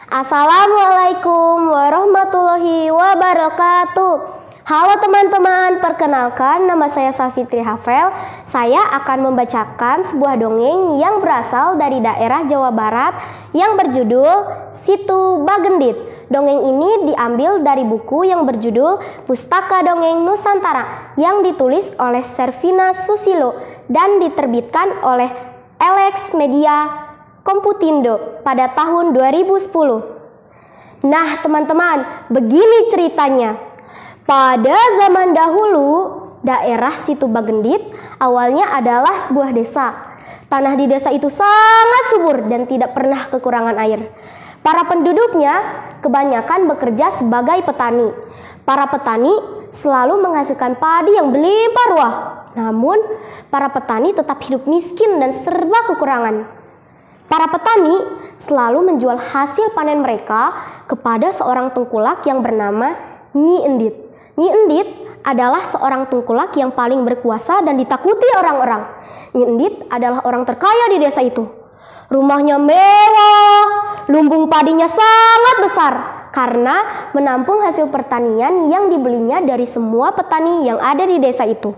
Assalamualaikum warahmatullahi wabarakatuh. Halo teman-teman, perkenalkan nama saya Safitri Hafel. Saya akan membacakan sebuah dongeng yang berasal dari daerah Jawa Barat yang berjudul Situ Bagendit. Dongeng ini diambil dari buku yang berjudul Pustaka Dongeng Nusantara yang ditulis oleh Servina Susilo dan diterbitkan oleh Alex Media Komputindo pada tahun 2010. Nah teman-teman, begini ceritanya. Pada zaman dahulu, daerah Situ Bagendit awalnya adalah sebuah desa. Tanah di desa itu sangat subur dan tidak pernah kekurangan air. Para penduduknya kebanyakan bekerja sebagai petani. Para petani selalu menghasilkan padi yang berlimpah ruah. Namun, para petani tetap hidup miskin dan serba kekurangan. Para petani selalu menjual hasil panen mereka kepada seorang tengkulak yang bernama Nyi Endit. Nyi Endit adalah seorang tengkulak yang paling berkuasa dan ditakuti orang-orang. Nyi Endit adalah orang terkaya di desa itu. Rumahnya mewah, lumbung padinya sangat besar karena menampung hasil pertanian yang dibelinya dari semua petani yang ada di desa itu.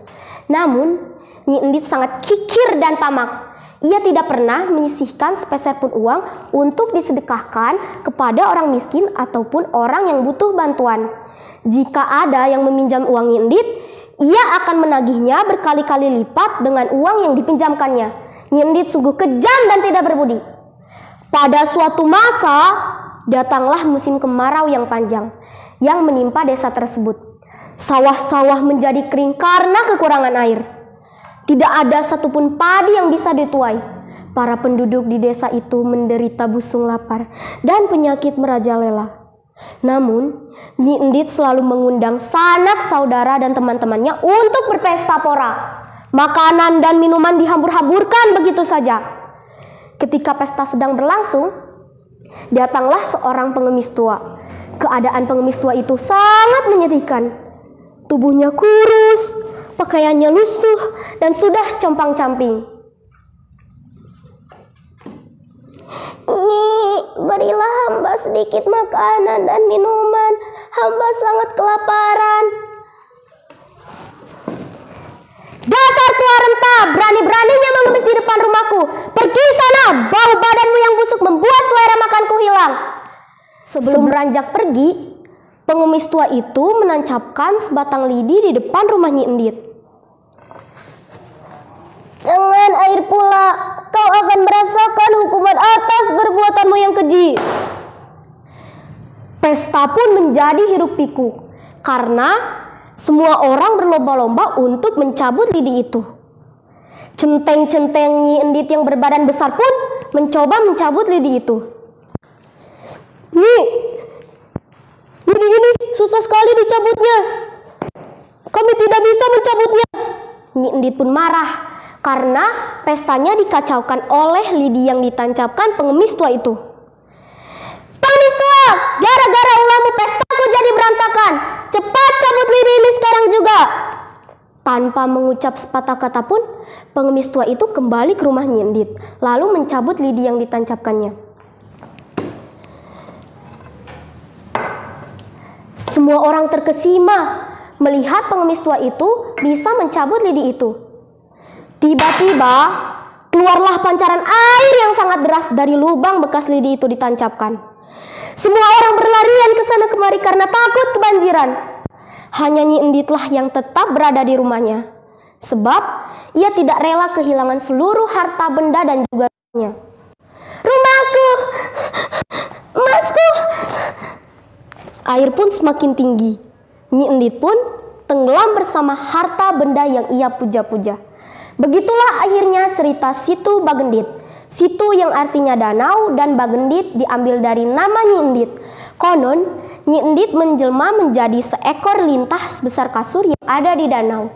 Namun, Nyi Endit sangat kikir dan tamak. Ia tidak pernah menyisihkan sepeser pun uang untuk disedekahkan kepada orang miskin ataupun orang yang butuh bantuan. Jika ada yang meminjam uang Nyi Endit, ia akan menagihnya berkali-kali lipat dengan uang yang dipinjamkannya. Nyi Endit sungguh kejam dan tidak berbudi. Pada suatu masa, datanglah musim kemarau yang panjang yang menimpa desa tersebut. Sawah-sawah menjadi kering karena kekurangan air. Tidak ada satupun padi yang bisa dituai. Para penduduk di desa itu menderita busung lapar dan penyakit merajalela. Namun, Nyi Endit selalu mengundang sanak saudara dan teman-temannya untuk berpesta pora. Makanan dan minuman dihambur-hamburkan begitu saja. Ketika pesta sedang berlangsung, datanglah seorang pengemis tua. Keadaan pengemis tua itu sangat menyedihkan. Tubuhnya kurus, pakaiannya lusuh dan sudah compang-camping. Nyi, berilah hamba sedikit makanan dan minuman. Hamba sangat kelaparan. Dasar tua renta, berani-beraninya mengemis di depan rumahku. Pergi sana, bau badanmu yang busuk membuat selera makanku hilang. Sebelum beranjak pergi, pengemis tua itu menancapkan sebatang lidi di depan rumah Nyi Endit. Dengan air pula, kau akan merasakan hukuman atas perbuatanmu yang keji. Pesta pun menjadi hiruk pikuk karena semua orang berlomba-lomba untuk mencabut lidi itu. Centeng-centeng Nyi Endit yang berbadan besar pun mencoba mencabut lidi itu. Nyi, lidi ini susah sekali dicabutnya. Kami tidak bisa mencabutnya. Nyi Endit pun marah karena pestanya dikacaukan oleh lidi yang ditancapkan pengemis tua itu. Pengemis tua, gara-gara ulahmu pestaku jadi berantakan. Cepat cabut lidi ini sekarang juga. Tanpa mengucap sepatah kata pun, pengemis tua itu kembali ke rumah Nyi Endit, lalu mencabut lidi yang ditancapkannya. Semua orang terkesima melihat pengemis tua itu bisa mencabut lidi itu. Tiba-tiba keluarlah pancaran air yang sangat deras dari lubang bekas lidi itu ditancapkan. Semua orang berlarian ke sana kemari karena takut kebanjiran. Hanya Nyi Enditlah yang tetap berada di rumahnya, sebab ia tidak rela kehilangan seluruh harta benda dan juga rumahnya. Rumahku, emasku. Air pun semakin tinggi. Nyi Endit pun tenggelam bersama harta benda yang ia puja-puja. Begitulah akhirnya cerita Situ Bagendit. Situ yang artinya danau dan Bagendit diambil dari nama Nyi Endit. Konon, Nyi Endit menjelma menjadi seekor lintah sebesar kasur yang ada di danau.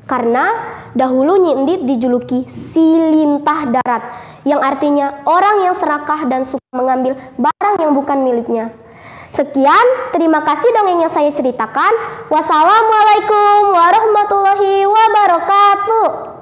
Karena dahulu Nyi Endit dijuluki si lintah darat, yang artinya orang yang serakah dan suka mengambil barang yang bukan miliknya. Sekian, terima kasih dongeng yang saya ceritakan. Wassalamualaikum warahmatullahi wabarakatuh.